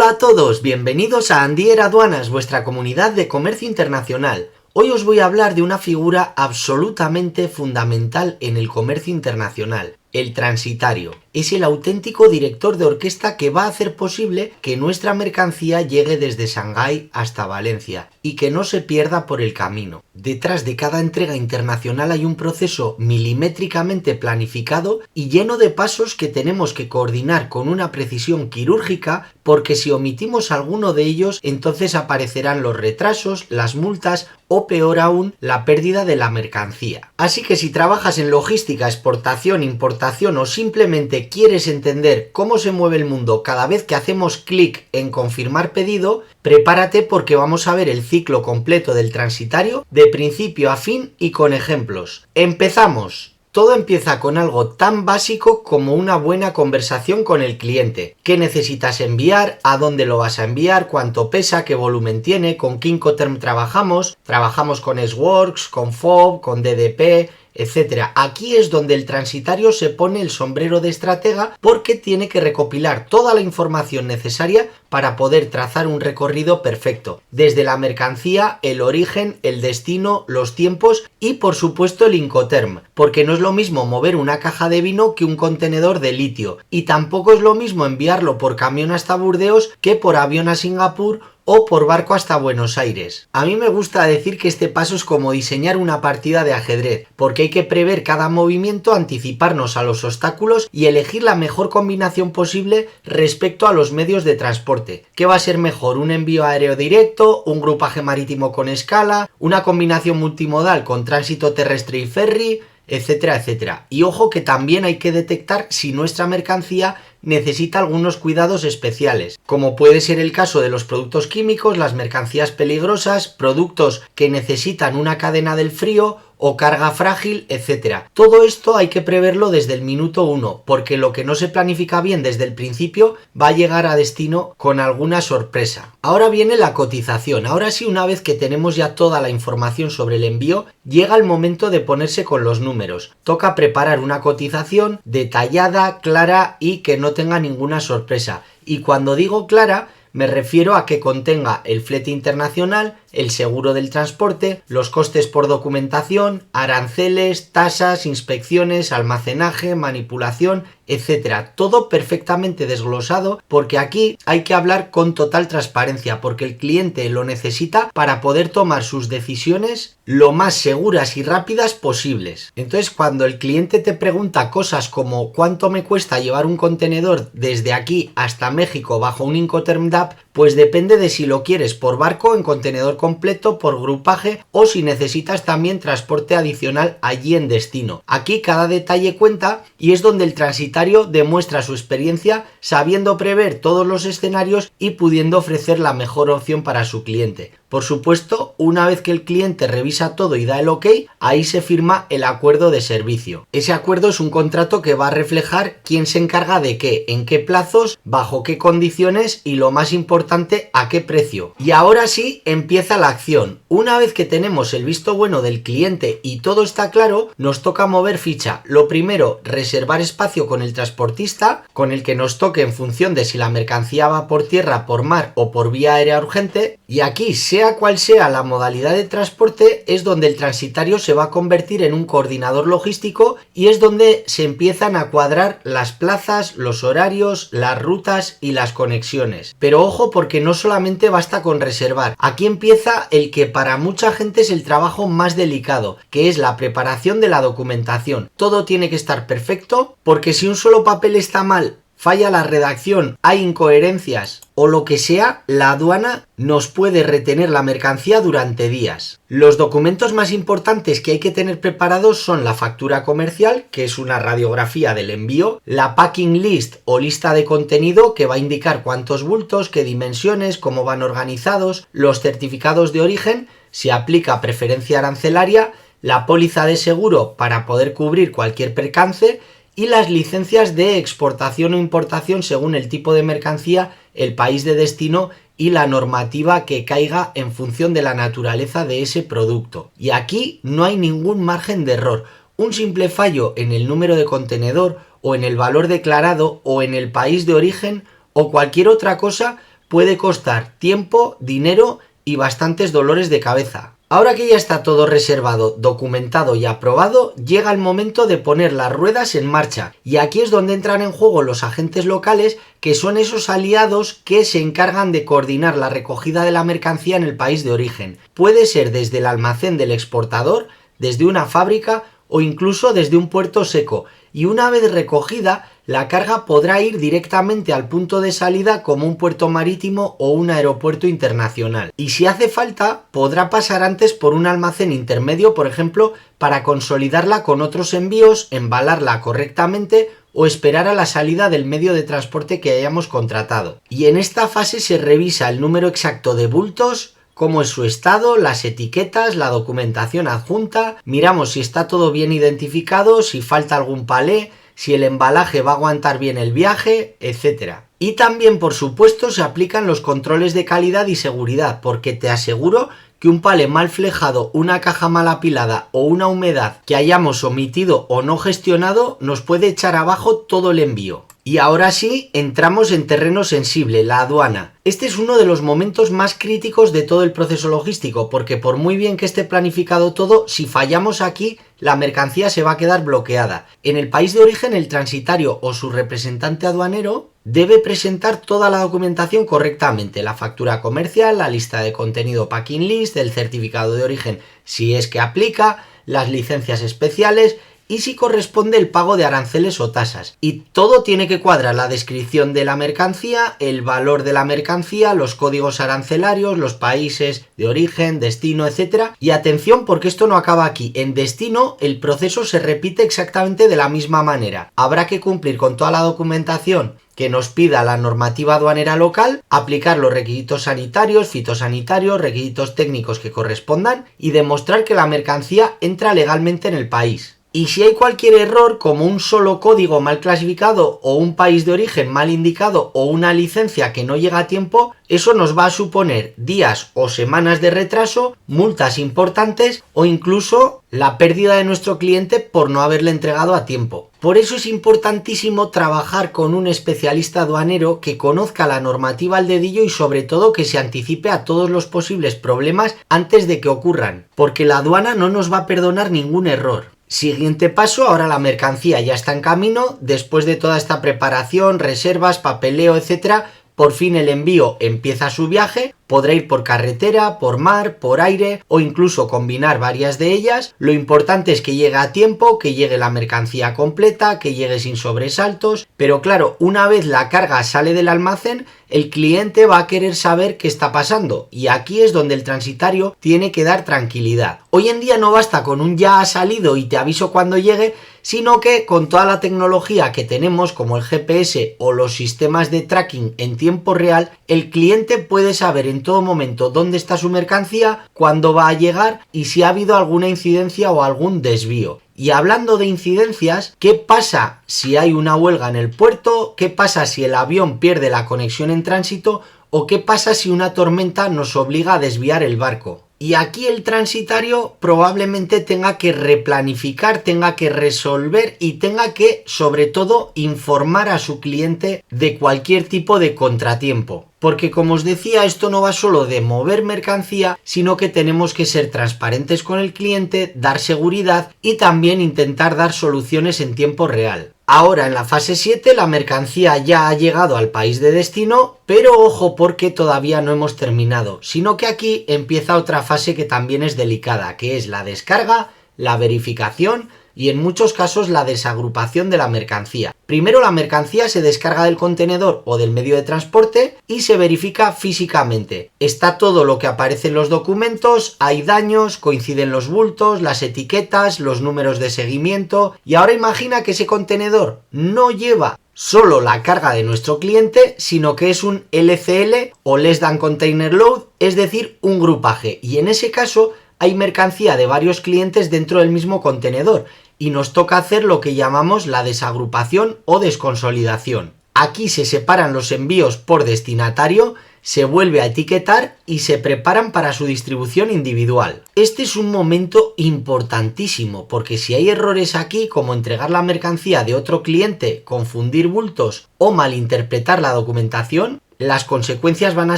Hola a todos, bienvenidos a Andier Aduanas, vuestra comunidad de comercio internacional. Hoy os voy a hablar de una figura absolutamente fundamental en el comercio internacional, el transitario. Es el auténtico director de orquesta que va a hacer posible que nuestra mercancía llegue desde Shanghái hasta Valencia y que no se pierda por el camino. Detrás de cada entrega internacional hay un proceso milimétricamente planificado y lleno de pasos que tenemos que coordinar con una precisión quirúrgica, porque si omitimos alguno de ellos, entonces aparecerán los retrasos, las multas o peor aún, la pérdida de la mercancía. Así que si trabajas en logística, exportación, importación o simplemente quieres entender cómo se mueve el mundo cada vez que hacemos clic en confirmar pedido, prepárate porque vamos a ver el ciclo completo del transitario de principio a fin y con ejemplos. ¡Empezamos! Todo empieza con algo tan básico como una buena conversación con el cliente. ¿Qué necesitas enviar? ¿A dónde lo vas a enviar? ¿Cuánto pesa? ¿Qué volumen tiene? ¿Con qué Incoterm trabajamos? Trabajamos con S-Works, con FOB, con DDP, etcétera. Aquí es donde el transitario se pone el sombrero de estratega porque tiene que recopilar toda la información necesaria para poder trazar un recorrido perfecto, desde la mercancía, el origen, el destino, los tiempos y por supuesto el Incoterm, porque no es lo mismo mover una caja de vino que un contenedor de litio, y tampoco es lo mismo enviarlo por camión hasta Burdeos que por avión a Singapur o por barco hasta Buenos Aires. A mí me gusta decir que este paso es como diseñar una partida de ajedrez, porque hay que prever cada movimiento, anticiparnos a los obstáculos y elegir la mejor combinación posible respecto a los medios de transporte. ¿Qué va a ser mejor? ¿Un envío aéreo directo? ¿Un grupaje marítimo con escala? ¿Una combinación multimodal con tránsito terrestre y ferry? Etcétera, etcétera. Y ojo que también hay que detectar si nuestra mercancía necesita algunos cuidados especiales, como puede ser el caso de los productos químicos, las mercancías peligrosas, productos que necesitan una cadena del frío o carga frágil, etcétera. Todo esto hay que preverlo desde el minuto 1, porque lo que no se planifica bien desde el principio va a llegar a destino con alguna sorpresa. Ahora viene la cotización. Ahora sí, una vez que tenemos ya toda la información sobre el envío, llega el momento de ponerse con los números. Toca preparar una cotización detallada, clara y que no tenga ninguna sorpresa. Y cuando digo clara, me refiero a que contenga el flete internacional, el seguro del transporte, los costes por documentación, aranceles, tasas, inspecciones, almacenaje, manipulación, etcétera. Todo perfectamente desglosado, porque aquí hay que hablar con total transparencia, porque el cliente lo necesita para poder tomar sus decisiones lo más seguras y rápidas posibles. Entonces, cuando el cliente te pregunta cosas como ¿cuánto me cuesta llevar un contenedor desde aquí hasta México bajo un Incoterm DAP? Pues depende de si lo quieres por barco, en contenedor completo, por grupaje o si necesitas también transporte adicional allí en destino. Aquí cada detalle cuenta y es donde el transitario demuestra su experiencia sabiendo prever todos los escenarios y pudiendo ofrecer la mejor opción para su cliente. Por supuesto, una vez que el cliente revisa todo y da el ok, ahí se firma el acuerdo de servicio. Ese acuerdo es un contrato que va a reflejar quién se encarga de qué, en qué plazos, bajo qué condiciones y lo más importante, a qué precio. Y ahora sí empieza la acción. Una vez que tenemos el visto bueno del cliente y todo está claro, nos toca mover ficha. Lo primero, reservar espacio con el transportista, con el que nos toque en función de si la mercancía va por tierra, por mar o por vía aérea urgente. Y aquí, sea cual sea la modalidad de transporte, es donde el transitario se va a convertir en un coordinador logístico y es donde se empiezan a cuadrar las plazas, los horarios, las rutas y las conexiones. Pero ojo, porque no solamente basta con reservar. Aquí empieza el que para mucha gente es el trabajo más delicado, que es la preparación de la documentación. Todo tiene que estar perfecto, porque si un solo papel está mal, falla la redacción, hay incoherencias o lo que sea, la aduana nos puede retener la mercancía durante días. Los documentos más importantes que hay que tener preparados son la factura comercial, que es una radiografía del envío, la packing list o lista de contenido, que va a indicar cuántos bultos, qué dimensiones, cómo van organizados, los certificados de origen, si aplica preferencia arancelaria, la póliza de seguro para poder cubrir cualquier percance y las licencias de exportación o importación según el tipo de mercancía, el país de destino y la normativa que caiga en función de la naturaleza de ese producto. Y aquí no hay ningún margen de error. Un simple fallo en el número de contenedor o en el valor declarado o en el país de origen o cualquier otra cosa puede costar tiempo, dinero y bastantes dolores de cabeza. Ahora que ya está todo reservado, documentado y aprobado, llega el momento de poner las ruedas en marcha. Y aquí es donde entran en juego los agentes locales, que son esos aliados que se encargan de coordinar la recogida de la mercancía en el país de origen. Puede ser desde el almacén del exportador, desde una fábrica o incluso desde un puerto seco. Y una vez recogida, la carga podrá ir directamente al punto de salida como un puerto marítimo o un aeropuerto internacional. Y si hace falta, podrá pasar antes por un almacén intermedio, por ejemplo, para consolidarla con otros envíos, embalarla correctamente o esperar a la salida del medio de transporte que hayamos contratado. Y en esta fase se revisa el número exacto de bultos, cómo es su estado, las etiquetas, la documentación adjunta, miramos si está todo bien identificado, si falta algún palé, si el embalaje va a aguantar bien el viaje, etc. Y también, por supuesto, se aplican los controles de calidad y seguridad, porque te aseguro que un palé mal flejado, una caja mal apilada o una humedad que hayamos omitido o no gestionado nos puede echar abajo todo el envío. Y ahora sí, entramos en terreno sensible, la aduana. Este es uno de los momentos más críticos de todo el proceso logístico, porque por muy bien que esté planificado todo, si fallamos aquí, la mercancía se va a quedar bloqueada. En el país de origen, el transitario o su representante aduanero debe presentar toda la documentación correctamente, la factura comercial, la lista de contenido packing list, el certificado de origen si es que aplica, las licencias especiales y si corresponde el pago de aranceles o tasas. Y todo tiene que cuadrar: la descripción de la mercancía, el valor de la mercancía, los códigos arancelarios, los países de origen, destino, etc. Y atención, porque esto no acaba aquí. En destino el proceso se repite exactamente de la misma manera. Habrá que cumplir con toda la documentación que nos pida la normativa aduanera local, aplicar los requisitos sanitarios, fitosanitarios, requisitos técnicos que correspondan y demostrar que la mercancía entra legalmente en el país. Y si hay cualquier error, como un solo código mal clasificado o un país de origen mal indicado o una licencia que no llega a tiempo, eso nos va a suponer días o semanas de retraso, multas importantes o incluso la pérdida de nuestro cliente por no haberle entregado a tiempo. Por eso es importantísimo trabajar con un especialista aduanero que conozca la normativa al dedillo y sobre todo que se anticipe a todos los posibles problemas antes de que ocurran, porque la aduana no nos va a perdonar ningún error. Siguiente paso, ahora la mercancía ya está en camino, después de toda esta preparación, reservas, papeleo, etc., por fin el envío empieza su viaje. Podrá ir por carretera, por mar, por aire o incluso combinar varias de ellas. Lo importante es que llegue a tiempo, que llegue la mercancía completa, que llegue sin sobresaltos. Pero claro, una vez la carga sale del almacén, el cliente va a querer saber qué está pasando. Y aquí es donde el transitario tiene que dar tranquilidad. Hoy en día no basta con un ya ha salido y te aviso cuando llegue, sino que con toda la tecnología que tenemos como el GPS o los sistemas de tracking en tiempo real, el cliente puede saber en todo momento dónde está su mercancía, cuándo va a llegar y si ha habido alguna incidencia o algún desvío. Y hablando de incidencias, ¿qué pasa si hay una huelga en el puerto? ¿Qué pasa si el avión pierde la conexión en tránsito? ¿O qué pasa si una tormenta nos obliga a desviar el barco? Y aquí el transitario probablemente tenga que replanificar, tenga que resolver y tenga que, sobre todo, informar a su cliente de cualquier tipo de contratiempo. Porque, como os decía, esto no va solo de mover mercancía, sino que tenemos que ser transparentes con el cliente, dar seguridad y también intentar dar soluciones en tiempo real. Ahora, en la fase 7, la mercancía ya ha llegado al país de destino, pero ojo porque todavía no hemos terminado, sino que aquí empieza otra fase que también es delicada, que es la descarga, la verificación y en muchos casos la desagrupación de la mercancía. Primero la mercancía se descarga del contenedor o del medio de transporte y se verifica físicamente. Está todo lo que aparece en los documentos, hay daños, coinciden los bultos, las etiquetas, los números de seguimiento. Y ahora imagina que ese contenedor no lleva solo la carga de nuestro cliente, sino que es un LCL o Less Than Container Load, es decir, un grupaje. Y en ese caso hay mercancía de varios clientes dentro del mismo contenedor y nos toca hacer lo que llamamos la desagrupación o desconsolidación. Aquí se separan los envíos por destinatario, se vuelve a etiquetar y se preparan para su distribución individual. Este es un momento importantísimo porque si hay errores aquí, como entregar la mercancía de otro cliente, confundir bultos o malinterpretar la documentación, las consecuencias van a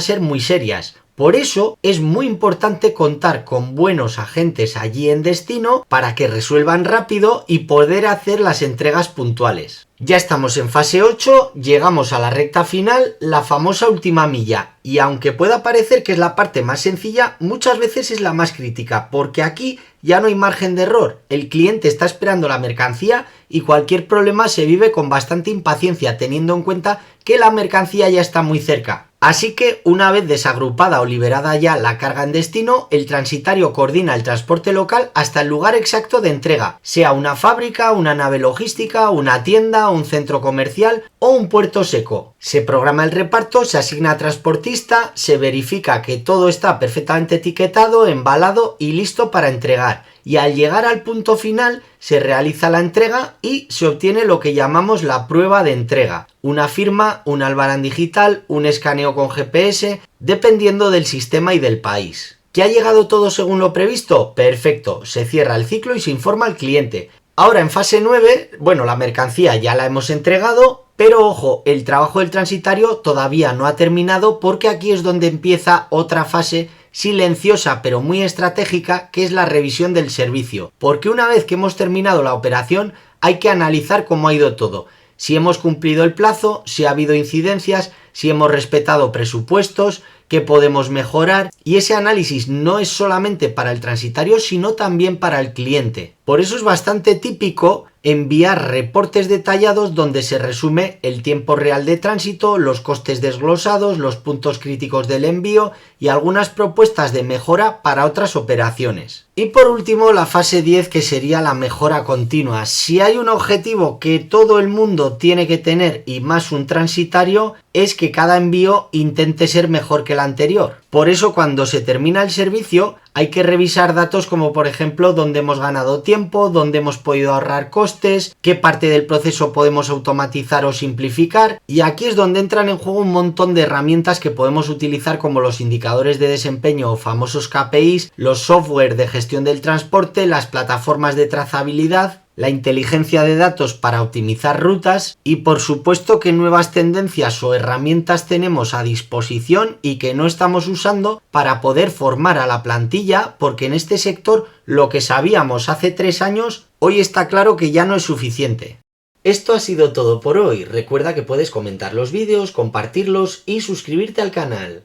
ser muy serias. Por eso es muy importante contar con buenos agentes allí en destino para que resuelvan rápido y poder hacer las entregas puntuales. Ya estamos en fase 8, llegamos a la recta final, la famosa última milla, y aunque pueda parecer que es la parte más sencilla, muchas veces es la más crítica, porque aquí ya no hay margen de error, el cliente está esperando la mercancía y cualquier problema se vive con bastante impaciencia, teniendo en cuenta que la mercancía ya está muy cerca. Así que una vez desagrupada o liberada ya la carga en destino, el transitario coordina el transporte local hasta el lugar exacto de entrega, sea una fábrica, una nave logística, una tienda, un centro comercial o un puerto seco. Se programa el reparto, se asigna a transportista, se verifica que todo está perfectamente etiquetado, embalado y listo para entregar. Y al llegar al punto final se realiza la entrega y se obtiene lo que llamamos la prueba de entrega. Una firma, un albarán digital, un escaneo con GPS, dependiendo del sistema y del país. ¿Que ha llegado todo según lo previsto? Perfecto, se cierra el ciclo y se informa al cliente. Ahora en fase 9, bueno, la mercancía ya la hemos entregado, pero ojo, el trabajo del transitario todavía no ha terminado porque aquí es donde empieza otra fase silenciosa pero muy estratégica, que es la revisión del servicio. Porque una vez que hemos terminado la operación hay que analizar cómo ha ido todo. Si hemos cumplido el plazo, si ha habido incidencias, si hemos respetado presupuestos, qué podemos mejorar, y ese análisis no es solamente para el transitario sino también para el cliente. Por eso es bastante típico enviar reportes detallados donde se resume el tiempo real de tránsito, los costes desglosados, los puntos críticos del envío y algunas propuestas de mejora para otras operaciones. Y por último, la fase 10, que sería la mejora continua. Si hay un objetivo que todo el mundo tiene que tener, y más un transitario, es que cada envío intente ser mejor que el anterior. Por eso cuando se termina el servicio hay que revisar datos como por ejemplo dónde hemos ganado tiempo, dónde hemos podido ahorrar costes, qué parte del proceso podemos automatizar o simplificar, y aquí es donde entran en juego un montón de herramientas que podemos utilizar como los indicadores de desempeño o famosos KPIs, los software de gestión del transporte, las plataformas de trazabilidad, la inteligencia de datos para optimizar rutas y por supuesto qué nuevas tendencias o herramientas tenemos a disposición y que no estamos usando para poder formar a la plantilla, porque en este sector lo que sabíamos hace 3 años hoy está claro que ya no es suficiente. Esto ha sido todo por hoy. Recuerda que puedes comentar los vídeos, compartirlos y suscribirte al canal.